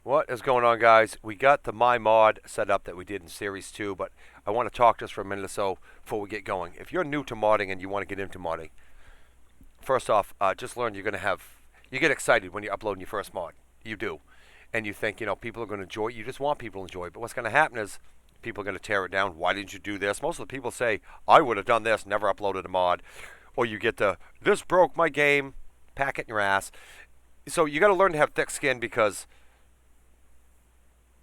What is going on, guys? We got the My Mod set up that we did in Series 2, but I want to talk just for a minute or so before we get going. If you're new to modding and you want to get into modding, first off, just learn you get excited when you're uploading your first mod. You do. And you think, people are going to enjoy it. You just want people to enjoy it. But what's going to happen is people are going to tear it down. Why didn't you do this? Most of the people say, I would have done this, never uploaded a mod. Or you get this broke my game, pack it in your ass. So you got to learn to have thick skin because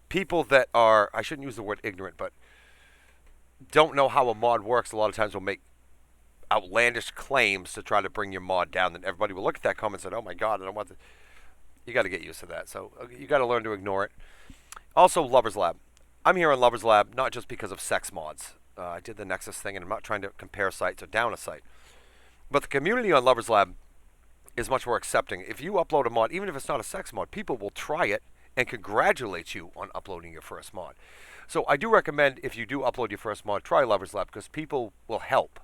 people that are, I shouldn't use the word ignorant, but don't know how a mod works a lot of times will make outlandish claims to try to bring your mod down. Then everybody will look at that comment and say, oh my God, I don't want to. You got to get used to that. So you got to learn to ignore it. Also, Lover's Lab. I'm here on Lover's Lab not just because of sex mods. I did the Nexus thing, and I'm not trying to compare sites or down a site. But the community on Lover's Lab is much more accepting. If you upload a mod, even if it's not a sex mod, people will try it and congratulate you on uploading your first mod. So I do recommend, if you do upload your first mod, try Lover's Lab, because people will help.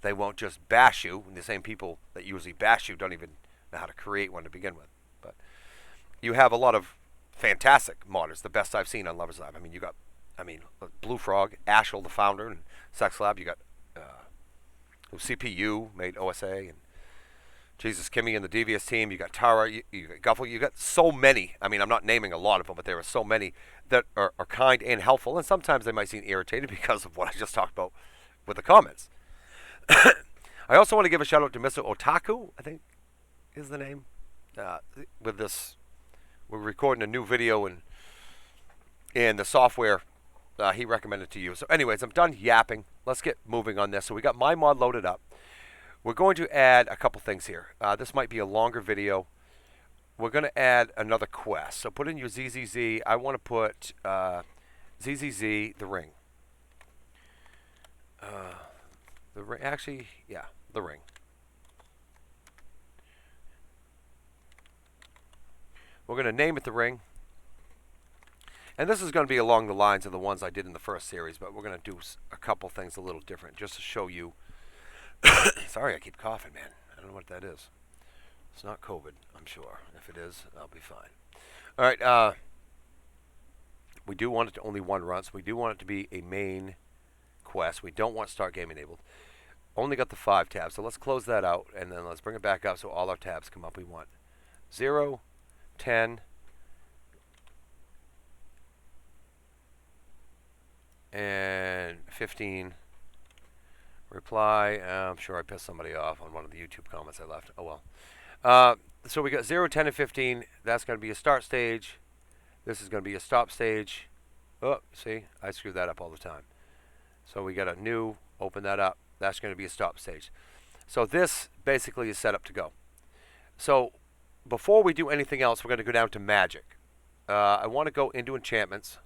They won't just bash you, and the same people that usually bash you don't even know how to create one to begin with. But you have a lot of fantastic modders, the best I've seen on Lover's Lab. I mean, you got, Blue Frog, Ashel, the founder, and Sex Lab. You got CPU, made OSA, and Jesus Kimmy and the Devious team. You got Tara, you got Guffle. You got so many. I mean, I'm not naming a lot of them, but there are so many that are kind and helpful. And sometimes they might seem irritated because of what I just talked about with the comments. I also want to give a shout out to Mr. Otaku, I think is the name. With this, we're recording a new video and the software he recommended to you. So anyways, I'm done yapping. Let's get moving on this. So we got my mod loaded up. We're going to add a couple things here. This might be a longer video. We're going to add another quest. So put in your ZZZ. I want to put ZZZ, the ring. The ring, actually, yeah, the ring. We're going to name it the ring. And this is going to be along the lines of the ones I did in the first series, but we're going to do a couple things a little different just to show you. Sorry, I keep coughing, man. I don't know what that is. It's not COVID, I'm sure. If it is, I'll be fine. All right. We do want it to only one run, so we do want it to be a main quest. We don't want start game enabled. Only got the 5 tabs, so let's close that out, and then let's bring it back up so all our tabs come up. We want 0, 10, and 15. Reply. I'm sure I pissed somebody off on one of the YouTube comments I left. Oh well. So we got 0, 10, and 15. That's going to be a start stage. This is going to be a stop stage. Oh, see? I screw that up all the time. So we got a new, open that up. That's going to be a stop stage. So this basically is set up to go. So before we do anything else, we're going to go down to magic. I want to go into enchantments.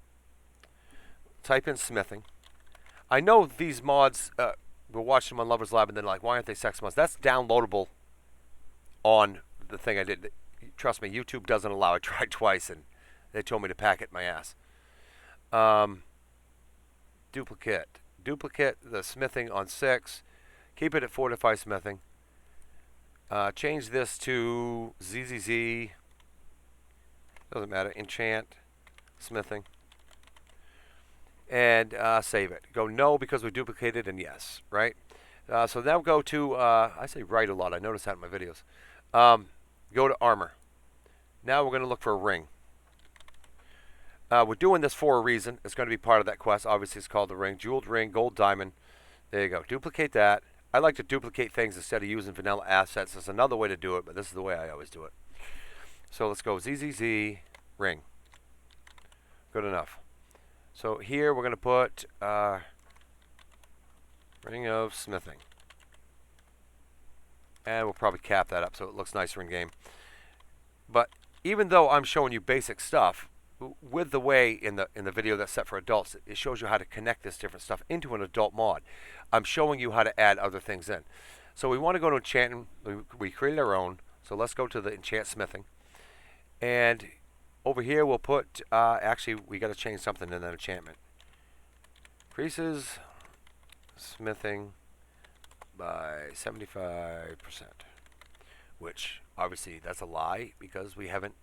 Type in smithing. I know these mods... we're watching them on Lover's Lab, and then like, why aren't they sex mods? That's downloadable on the thing I did. Trust me, YouTube doesn't allow it. I tried twice, and they told me to pack it in my ass. Duplicate. Duplicate the smithing on 6. Keep it at fortify smithing. Change this to ZZZ. Doesn't matter. Enchant smithing. And save it. Go no because we duplicated, and yes, right? So now go to, I say right a lot. I notice that in my videos. Go to armor. Now we're going to look for a ring. We're doing this for a reason. It's going to be part of that quest. Obviously, it's called the ring. Jeweled ring, gold diamond. There you go. Duplicate that. I like to duplicate things instead of using vanilla assets. There's another way to do it, but this is the way I always do it. So let's go ZZZ ring. Good enough. So here we're going to put ring of smithing. And we'll probably cap that up so it looks nicer in game. But even though I'm showing you basic stuff, with the way in the video that's set for adults, it shows you how to connect this different stuff into an adult mod. I'm showing you how to add other things in. So we want to go to enchanting. We created our own. So let's go to the enchant smithing. And over here we'll put, actually we got to change something in that enchantment. Increases smithing by 75%, which obviously that's a lie because we haven't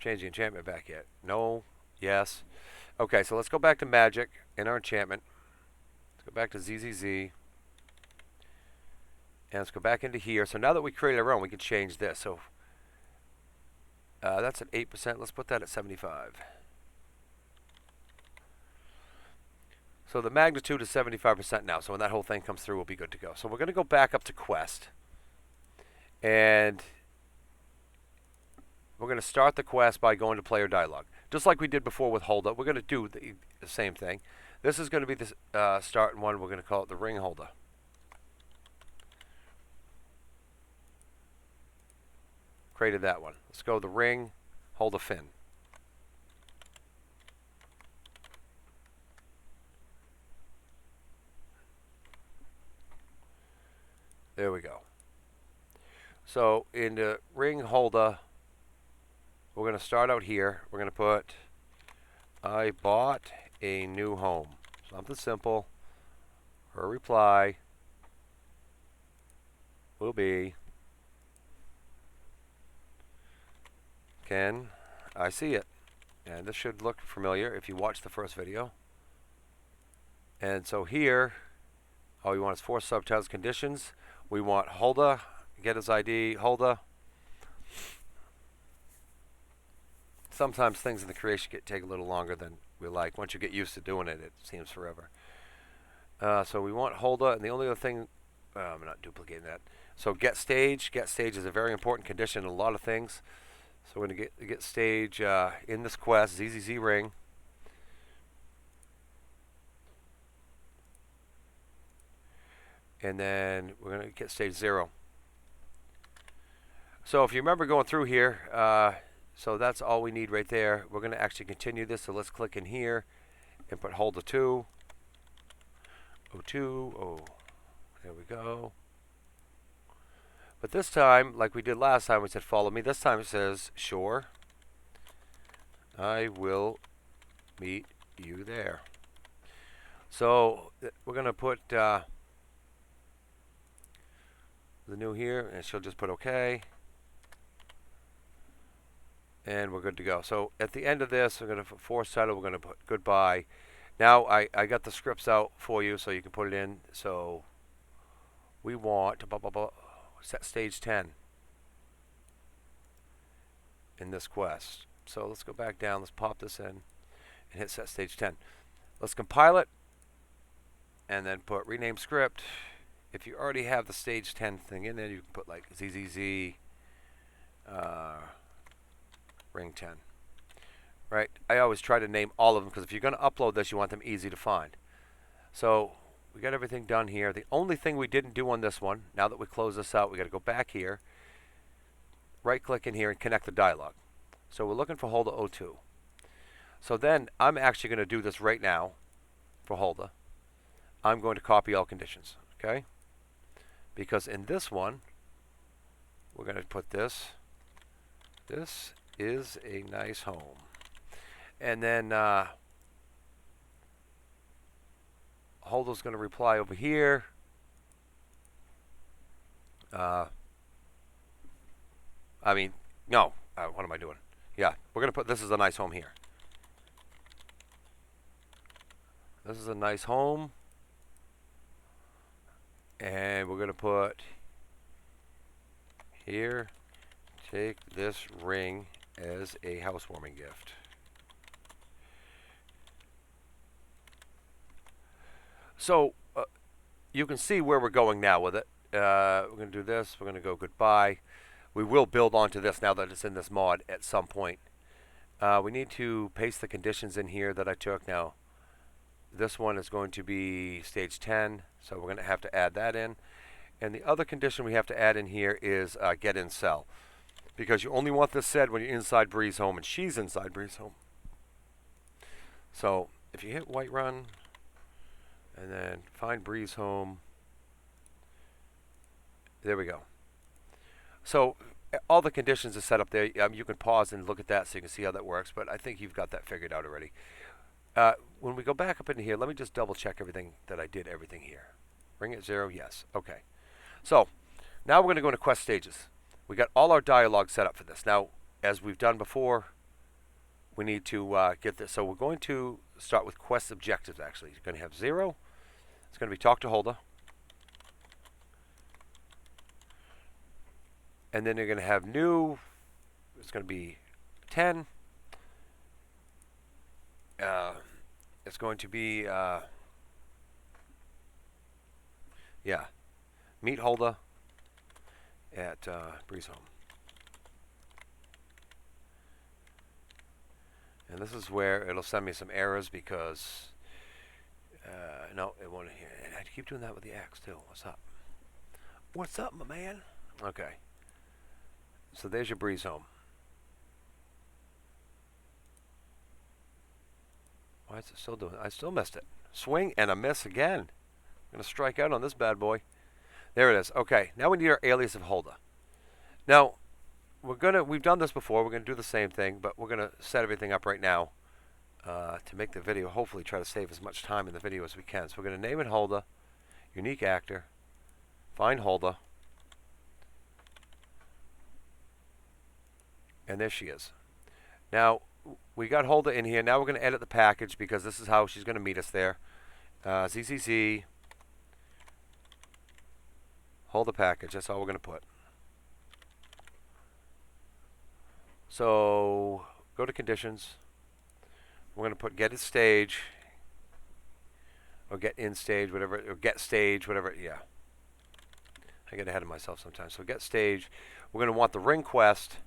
change the enchantment back yet? No. Yes. Okay, so let's go back to magic in our enchantment. Let's go back to ZZZ. And let's go back into here. So now that we created our own, we can change this. So that's at 8%. Let's put that at 75. So the magnitude is 75% now. So when that whole thing comes through, we'll be good to go. So we're going to go back up to quest. And we're going to start the quest by going to player dialog. Just like we did before with holder, we're going to do the same thing. This is going to be the start one. We're going to call it the ring holder. Created that one. Let's go the ring holder fin. There we go. So in the ring holder, we're going to start out here. We're going to put, I bought a new home. Something simple. Her reply will be, can I see it? And this should look familiar if you watch the first video. And so here, all we want is 4 subtitles conditions. We want holder, get his ID, holder. Sometimes things in the creation take a little longer than we like. Once you get used to doing it, it seems forever. So we want holder, and the only other thing, I'm not duplicating that. So get stage. Get stage is a very important condition in a lot of things. So we're going to get stage in this quest, ZZZ ring. And then we're going to get stage 0. So if you remember going through here, so that's all we need right there. We're going to actually continue this. So let's click in here and put holder 2. 02. Oh, there we go. But this time, like we did last time, we said follow me. This time it says sure. I will meet you there. So we're going to put the new here, and she'll just put OK. And we're good to go. So at the end of this, we're going to force title. We're going to put goodbye. Now I got the scripts out for you, so you can put it in. So we want set stage 10 in this quest. So let's go back down. Let's pop this in and hit set stage 10. Let's compile it and then put rename script. If you already have the stage 10 thing in there, you can put like ZZZ ring 10. Right? I always try to name all of them because if you're going to upload this, you want them easy to find. So we got everything done here. The only thing we didn't do on this one, now that we close this out, we got to go back here, right click in here and connect the dialog. So we're looking for holder 02. So then I'm actually going to do this right now for holder. I'm going to copy all conditions, okay? Because in this one, we're going to put this. This is a nice home. And then holder's going to reply over here. I mean, no. What am I doing? Yeah, we're going to put this is a nice home here. This is a nice home. And we're going to put here, take this ring as a housewarming gift. So you can see where we're going now with it. We're going to do this. We're going to go goodbye. We will build onto this now that it's in this mod at some point. We need to paste the conditions in here that I took. Now, this one is going to be stage 10, so we're going to have to add that in. And the other condition we have to add in here is get in cell. Because you only want this said when you're inside Bree's home, and she's inside Bree's home. So if you hit Whiterun, and then find Bree's home, there we go. So all the conditions are set up there. You can pause and look at that so you can see how that works, but I think you've got that figured out already. When we go back up into here, let me just double check everything that I did everything here. Ring at 0, yes. Okay. So now we're going to go into quest stages. We got all our dialogue set up for this. Now, as we've done before, we need to get this. So we're going to start with quest objectives, actually. You're going to have 0. It's going to be talk to holder. And then you're going to have new. It's going to be 10. It's going to be, meet holder at Breeze Home. And this is where it'll send me some errors because, no, it won't. And I keep doing that with the X too. What's up? What's up, my man? Okay. So there's your Breeze Home. Why is it still doing it? I still missed it. Swing and a miss again. I'm going to strike out on this bad boy. There it is. Okay, now we need our alias of holder. Now, we've done this before. We're going to do the same thing, but we're going to set everything up right now to make the video, hopefully try to save as much time in the video as we can. So we're going to name it holder, unique actor, find holder, and there she is. Now, we got holder in here. Now we're going to edit the package because this is how she's going to meet us there. ZZZ, holder package. That's all we're going to put. So go to conditions. We're going to put get stage or get in stage, whatever, or get stage, whatever. Yeah, I get ahead of myself sometimes. So get stage. We're going to want the ring quest.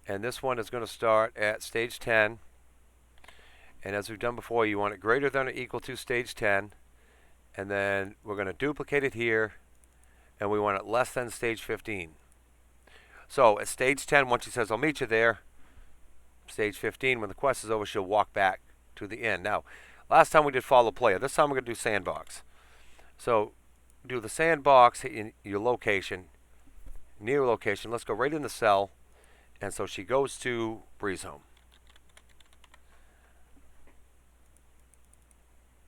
And this one is going to start at stage 10. And as we've done before, you want it greater than or equal to stage 10. And then we're going to duplicate it here. And we want it less than stage 15. So at stage 10, once she says, I'll meet you there, stage 15, when the quest is over, she'll walk back to the end. Now, last time we did follow player. This time we're going to do sandbox. So do the sandbox in your location, near location. Let's go right in the cell. And so she goes to Breeze Home.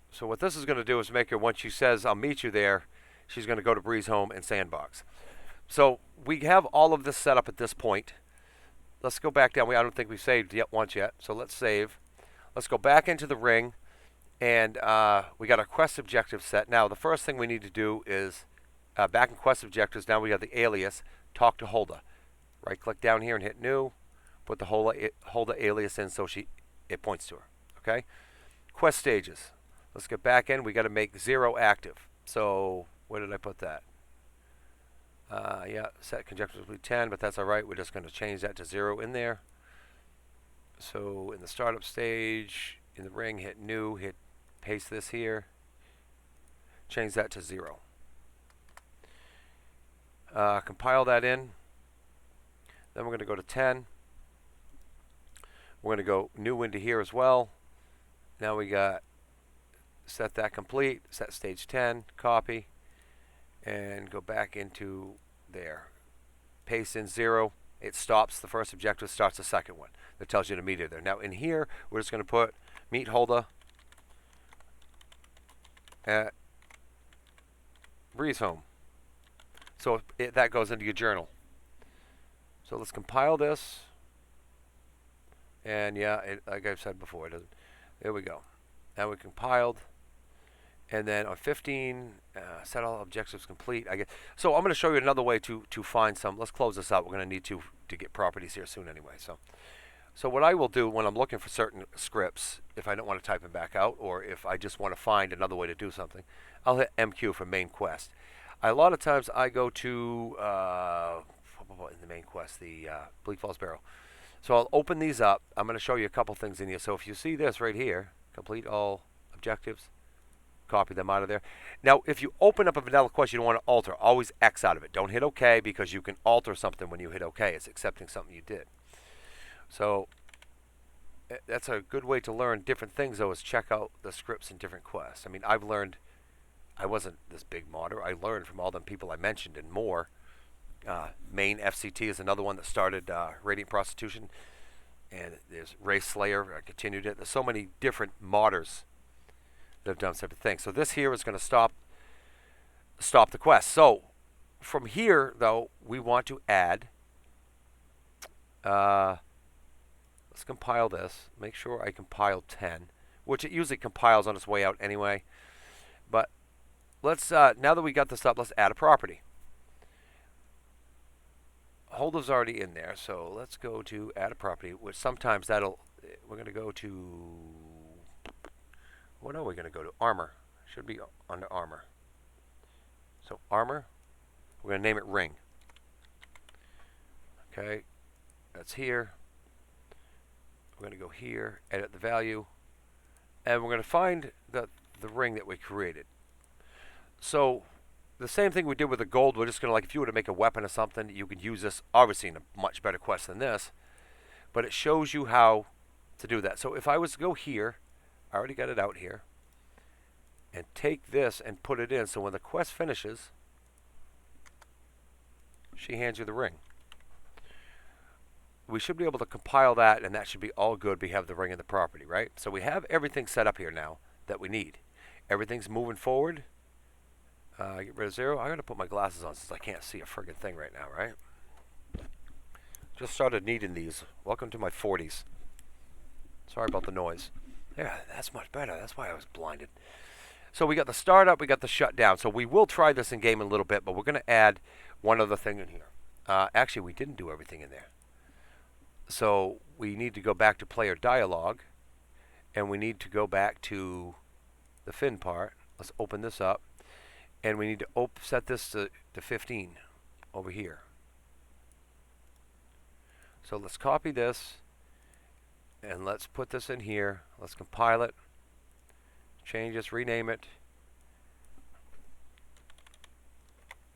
So what this is going to do is make her, once she says, I'll meet you there, she's going to go to Breeze Home and sandbox. So we have all of this set up at this point. Let's go back down. I don't think we've saved once yet. So let's save. Let's go back into the ring. And we got our quest objective set. Now, the first thing we need to do is back in quest objectives. Now we have the alias, talk to holder. Right-click down here and hit new. Put the holder alias in so it points to her. Okay? Quest stages. Let's get back in. We got to make 0 active. So where did I put that? Yeah, set conjecturally 10, but that's all right. We're just going to change that to 0 in there. So in the startup stage, in the ring, hit new, hit paste this here. Change that to 0. Compile that in. Then we're going to go to 10. We're going to go new into here as well. Now we got set that complete, set stage 10, copy, and go back into there. Paste in 0. It stops the first objective, starts the second one. That tells you to meet her there. Now in here, we're just going to put meet holder at Breeze Home. So that goes into your journal. So let's compile this. And yeah, like I've said before, it doesn't. There we go. Now we compiled. And then on 15, set all objectives complete. So I'm going to show you another way to find some. Let's close this out. We're going to need to get properties here soon anyway. So what I will do when I'm looking for certain scripts, if I don't want to type them back out, or if I just want to find another way to do something, I'll hit MQ for main quest. A lot of times I go to in the main quest, the Bleak Falls Barrow. So I'll open these up. I'm going to show you a couple things in here. So if you see this right here, complete all objectives, copy them out of there. Now, if you open up a vanilla quest you don't want to alter, always X out of it. Don't hit OK because you can alter something when you hit OK. It's accepting something you did. So that's a good way to learn different things, though, is check out the scripts in different quests. I mean, I've learned, I wasn't this big modder. I learned from all the people I mentioned and more. Main FCT is another one that started Radiant Prostitution. And there's Race Slayer. I continued it. There's so many different modders that have done separate things. So this here is going to stop the quest. So from here, though, we want to add Let's compile this. Make sure I compile 10, which it usually compiles on its way out anyway. But let's now that we got this up, let's add a property. Holder's already in there, so let's go to add a property, which sometimes that'll, we're going to go to, what are we going to go to? Armor. Should be under armor. So armor, we're going to name it ring. Okay, that's here. We're going to go here, edit the value, and we're going to find the ring that we created. So the same thing we did with the gold, we're just going to, like, if you were to make a weapon or something, you could use this, obviously in a much better quest than this, but it shows you how to do that. So if I was to go here, I already got it out here, and take this and put it in, so when the quest finishes, she hands you the ring. We should be able to compile that, and that should be all good. We have the ring in the property, right? So we have everything set up here now that we need. Everything's moving forward. Get rid of 0. I'm going to put my glasses on since I can't see a friggin' thing right now, right? Just started needing these. Welcome to my 40s. Sorry about the noise. Yeah, that's much better. That's why I was blinded. So we got the startup, we got the shutdown. So we will try this in game in a little bit, but we're going to add one other thing in here. Actually, we didn't do everything in there. So we need to go back to player dialogue, and we need to go back to the fin part. Let's open this up, and we need to set this to 15 over here. So let's copy this, and let's put this in here. Let's compile it, change this, rename it,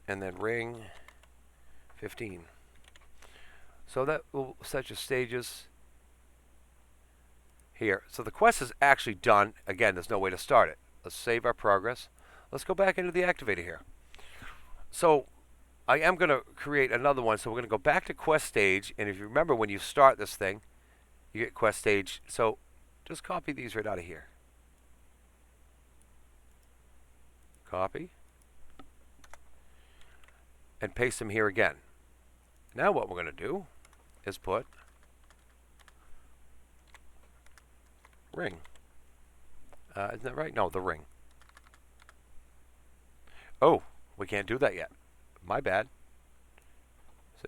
and then ring 15. So that will set your stages here. So the quest is actually done. Again, there's no way to start it. Let's save our progress. Let's go back into the activator here. So I am going to create another one. So we're going to go back to quest stage. And if you remember, when you start this thing, you get quest stage. So just copy these right out of here. Copy. And paste them here again. Now what we're going to do is put ring. Isn't that right? No, the ring. Oh, we can't do that yet. My bad.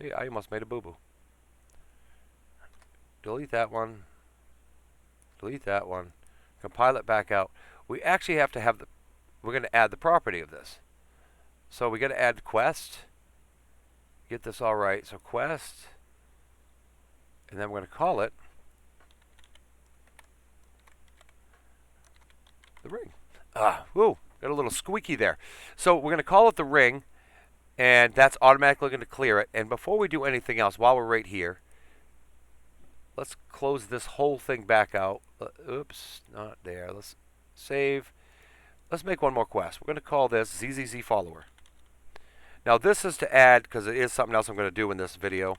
See, I almost made a boo-boo. Delete that one. Delete that one. Compile it back out. We actually have to have the, we're going to add the property of this. So we got to add quest. Get this all right. So quest. And then we're going to call it the ring. Whoa, got a little squeaky there. So we're going to call it the ring, and that's automatically going to clear it. And before we do anything else, while we're right here, let's close this whole thing back out. Oops, not there. Let's save. Let's make one more quest. We're going to call this ZZZ Follower. Now this is to add, because it is something else I'm going to do in this video,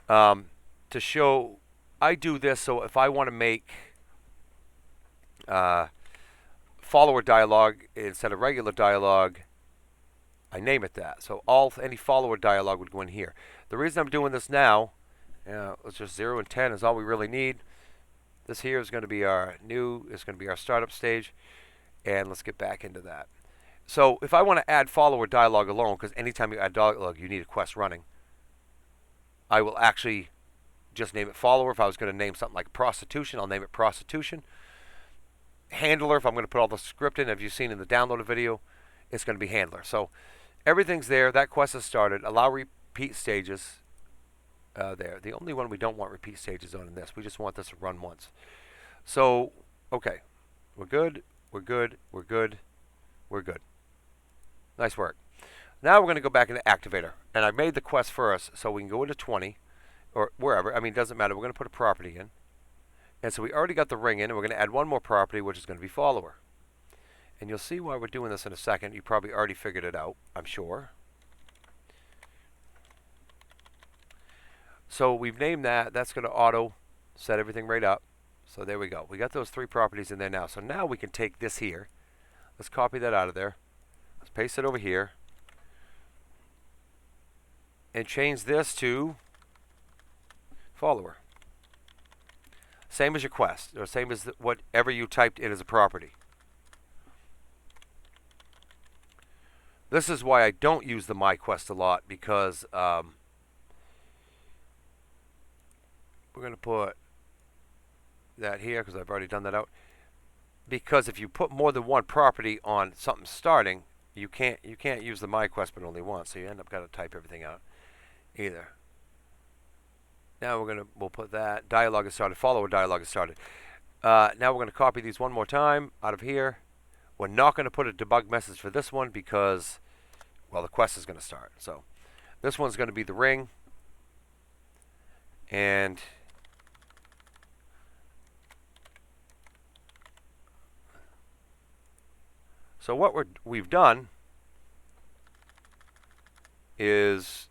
to show I do this so if I want to make follower dialogue instead of regular dialogue, I name it that. So any follower dialogue would go in here. The reason I'm doing this now, it's just 0 and 10 is all we really need. This here is going to be our startup stage, and let's get back into that. So if I want to add follower dialogue alone, because anytime you add dialogue you need a quest running, I will actually just name it follower. If I was going to name something like prostitution, I'll name it prostitution. Handler, if I'm going to put all the script in, as you've seen in the downloaded video, it's going to be handler. So everything's there. That quest is started. Allow repeat stages there. The only one we don't want repeat stages on in this. We just want this to run once. So, okay. We're good. We're good. We're good. We're good. Nice work. Now we're going to go back into Activator. And I made the quest for us so we can go into 20 or wherever. I mean, it doesn't matter. We're going to put a property in. And so we already got the ring in, and we're going to add one more property, which is going to be follower. And you'll see why we're doing this in a second. You probably already figured it out, I'm sure. So we've named that. That's going to auto set everything right up. So there we go. We got those 3 properties in there now. So now we can take this here. Let's copy that out of there. Let's paste it over here. And change this to follower. Same as your quest, or same as whatever you typed in as a property. This is why I don't use the my quest a lot, because we're going to put that here because I've already done that out. Because if you put more than one property on something starting, you can't use the my quest but only once, so you end up got to type everything out either. Now we'll put that dialog is started, follower dialog is started. Now we're going to copy these one more time out of here. We're not going to put a debug message for this one because, well, the quest is going to start. So this one's going to be the ring, and so what we've done is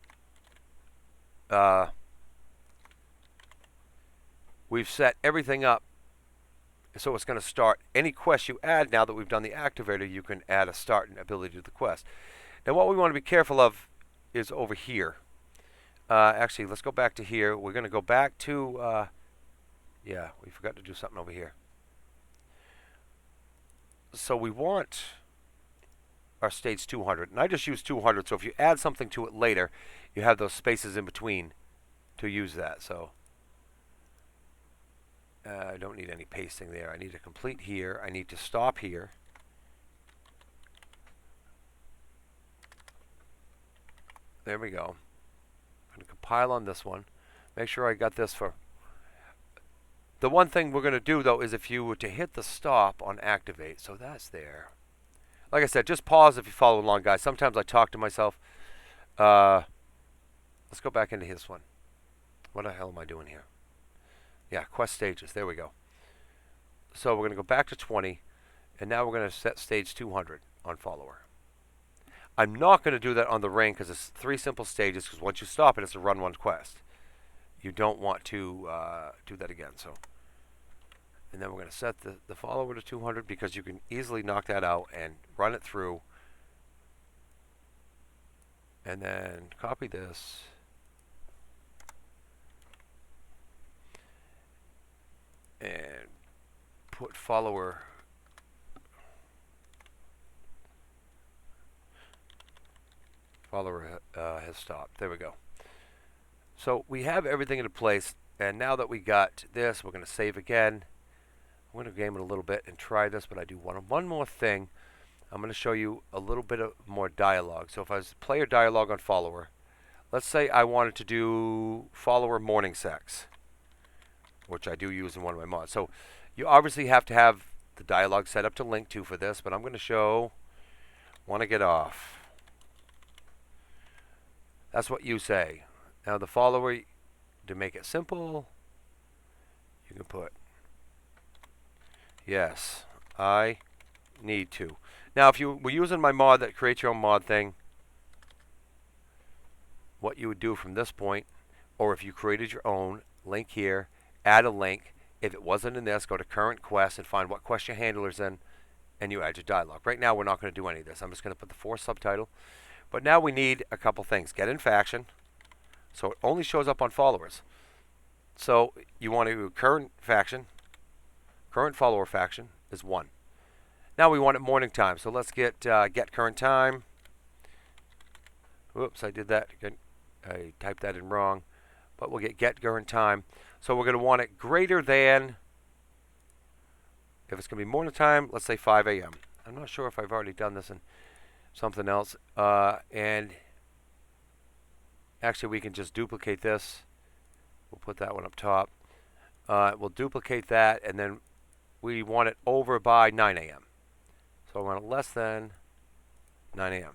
we've set everything up so it's going to start any quest you add. Now that we've done the activator, you can add a start and ability to the quest. Now what we want to be careful of is over here. Actually, let's go back to here. We're going to go back to, yeah, we forgot to do something over here. So we want our stage 200, and I just use 200, so if you add something to it later, you have those spaces in between to use that. So I don't need any pasting there. I need to complete here. I need to stop here. There we go. I'm going to compile on this one. Make sure I got this for... The one thing we're going to do, though, is if you were to hit the stop on activate, so that's there. Like I said, just pause if you follow along, guys. Sometimes I talk to myself. Let's go back into this one. What the hell am I doing here? Yeah, quest stages. There we go. So we're going to go back to 20, and now we're going to set stage 200 on follower. I'm not going to do that on the ring because it's 3 simple stages, because once you stop it, it's a run one quest. You don't want to do that again. So, and then we're going to set the follower to 200 because you can easily knock that out and run it through. And then copy this. And put follower has stopped. There we go. So we have everything into place, and now that we got this, we're going to save again. I'm going to game it a little bit and try this, but I do one more thing. I'm going to show you a little bit of more dialogue. So if I was to player dialogue on follower, let's say I wanted to do follower morning sex, which I do use in one of my mods. So you obviously have to have the dialogue set up to link to for this, but I'm going to show want to get off. That's what you say. Now the follower, to make it simple, you can put, yes, I need to. Now if you were using my mod that creates your own mod thing, what you would do from this point, or if you created your own, link here, add a link. If it wasn't in this, go to current quest and find what quest your handler's in, and you add your dialogue. Right now we're not going to do any of this. I'm just going to put the force subtitle. But now we need a couple things. Get in faction, so it only shows up on followers. So you want to do current faction, current follower faction is 1. Now we want it morning time, so let's get current time. Whoops, I did that. I typed that in wrong, but we'll get current time. So we're going to want it greater than, if it's going to be morning time, let's say 5 a.m. I'm not sure if I've already done this in something else. And actually we can just duplicate this. We'll put that one up top. We'll duplicate that, and then we want it over by 9 a.m. So I want it less than 9 a.m.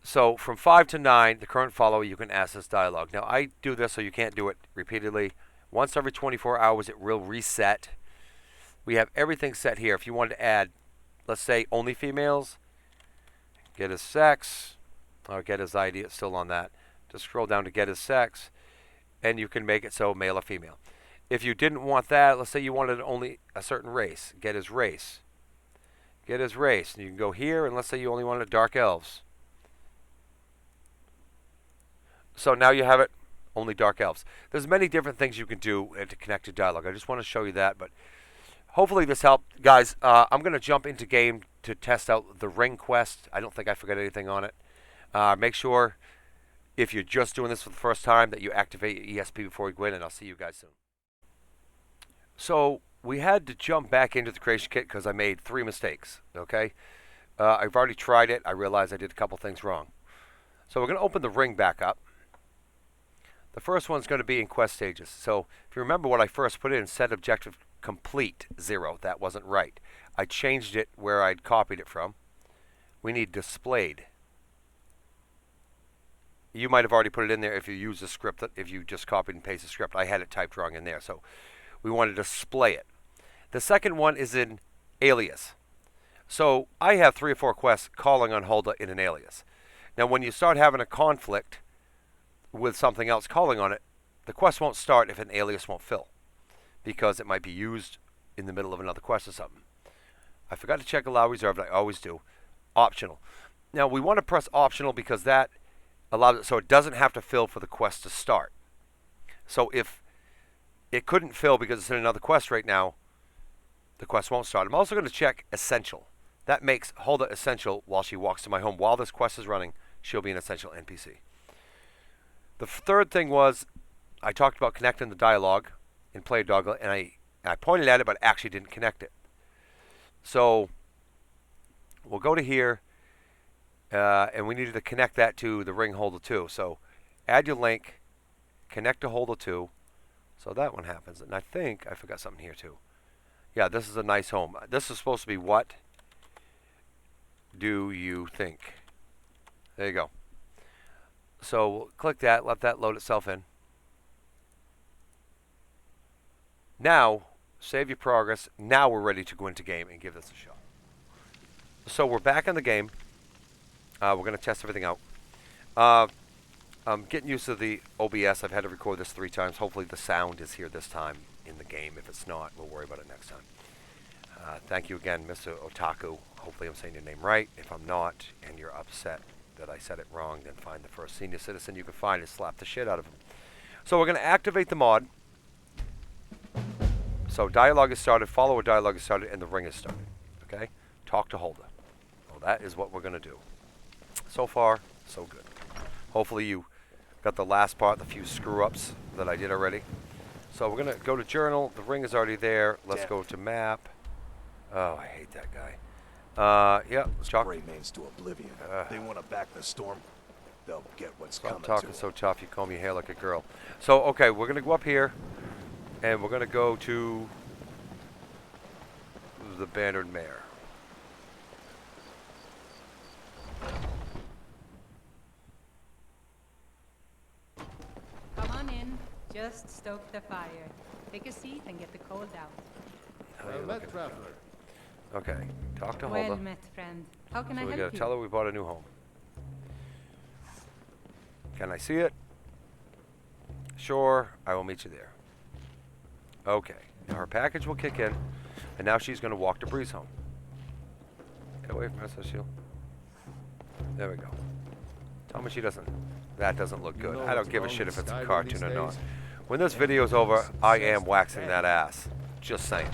So from 5 to 9, the current follower, you can ask this dialogue. Now I do this so you can't do it repeatedly. Once every 24 hours it will reset. We have everything set here. If you wanted to add, let's say only females, get his sex, or get his ID, it's still on that. Just scroll down to get his sex, and you can make it so male or female. If you didn't want that, let's say you wanted only a certain race, get his race. Get his race, and you can go here, and let's say you only wanted dark elves. So now you have it only dark elves. There's many different things you can do to connect to dialogue. I just want to show you that, but hopefully this helped. Guys, I'm going to jump into game to test out the ring quest. I don't think I forgot anything on it. Make sure, if you're just doing this for the first time, that you activate your ESP before you go in, and I'll see you guys soon. So we had to jump back into the creation kit because I made 3 mistakes, okay? I've already tried it. I realized I did a couple things wrong. So we're going to open the ring back up. The first one's going to be in quest stages. So if you remember what I first put in, SetObjectiveCompleted 0, that wasn't right. I changed it where I'd copied it from. We need displayed. You might have already put it in there if you use the script, if you just copied and pasted the script. I had it typed wrong in there, so we want to display it. The second one is in Alias. So I have 3 or 4 quests calling on Hulda in an alias. Now when you start having a conflict with something else calling on it, the quest won't start if an alias won't fill, because it might be used in the middle of another quest or something. I forgot to check allow reserved. I always do. Optional. Now we want to press optional because that allows it so it doesn't have to fill for the quest to start. So if it couldn't fill because it's in another quest right now, the quest won't start. I'm also going to check essential. That makes Hulda essential while she walks to my home. While this quest is running, she'll be an essential NPC. The third thing was I talked about connecting the dialogue in Player Doggle, and I pointed at it, but actually didn't connect it. So we'll go to here, and we needed to connect that to the ring Hulda 2. So add your link, connect to Hulda 2. So that one happens. And I think I forgot something here too. Yeah, this is a nice home. This is supposed to be what do you think? There you go. So we'll click that, let that load itself in. Now, save your progress. Now we're ready to go into game and give this a shot. So we're back in the game. We're going to test everything out. I'm getting used to the OBS. I've had to record this 3 times. Hopefully the sound is here this time in the game. If it's not, we'll worry about it next time. Thank you again, Mr. Otaku. Hopefully I'm saying your name right. If I'm not, and you're upset that I said it wrong, then find the first senior citizen you can find and slap the shit out of him. So we're going to activate the mod. So dialogue is started, follower dialogue is started, and the ring is started. Okay? Talk to Hulda. Well, that is what we're going to do. So far, so good. Hopefully you got the last part, the few screw-ups that I did already. So we're going to go to journal. The ring is already there. Let's go to map. Oh, I hate that guy. Yeah, Chuck. Remains to oblivion. They want to back the storm. They'll get what's Stop coming talking to so tough. You comb your hair like a girl. So, okay, we're going to go up here, and we're going to go to the Bannered Mare. Come on in. Just stoke the fire. Take a seat and get the cold out. Well met, traveler. Okay, talk to Well Hulda. met, friend. How can So I we help gotta you? tell her we bought a new home. Can I see it? Sure, I will meet you there. Okay, now her package will kick in, and now she's gonna walk to Bree's home. Get away from us, Shield. There we go. Tell me she doesn't. That doesn't look good. I don't give a shit if it's a cartoon or not. When this video's over, I am waxing that ass. Just saying.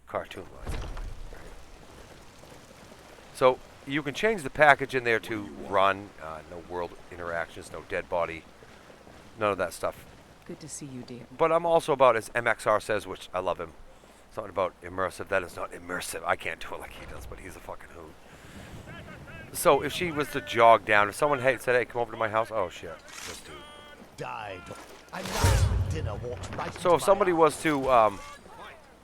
Cartoon-wise. So you can change the package in there to run. No world interactions, no dead body, none of that stuff. Good to see you, dear. But I'm also about, as MXR says, which I love him, something about immersive. That is not immersive. I can't do it like he does, but he's a fucking hoot. So if she was to jog down, if someone said, hey, come over to my house, oh shit, this dude. died. I announced the dinner walked right So if somebody into was to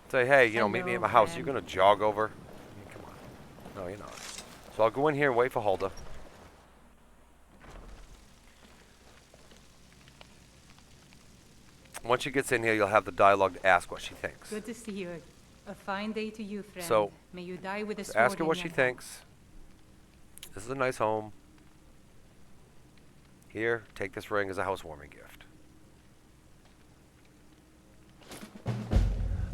say, hey, you know, meet me at Hello, my house, friend. you're going to jog over? I mean, come on. No, you're not. So I'll go in here and wait for Hulda. Once she gets in here, you'll have the dialogue to ask what she thinks. Good to see you. A fine day to you, friend. So, may you die with a So sword ask her in what your she hand. thinks. This is a nice home. Here, take this ring as a housewarming gift.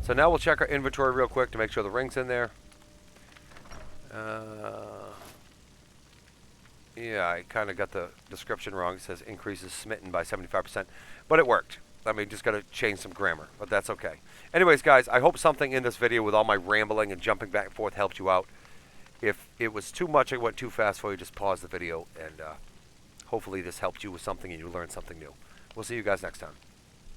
So now we'll check our inventory real quick to make sure the ring's in there. Yeah, I kind of got the description wrong. It says increases smitten by 75%, but it worked. I mean, just got to change some grammar, but that's okay. Anyways, guys, I hope something in this video with all my rambling and jumping back and forth helped you out. If it was too much, I went too fast for you, just pause the video, and hopefully this helped you with something and you learned something new. We'll see you guys next time.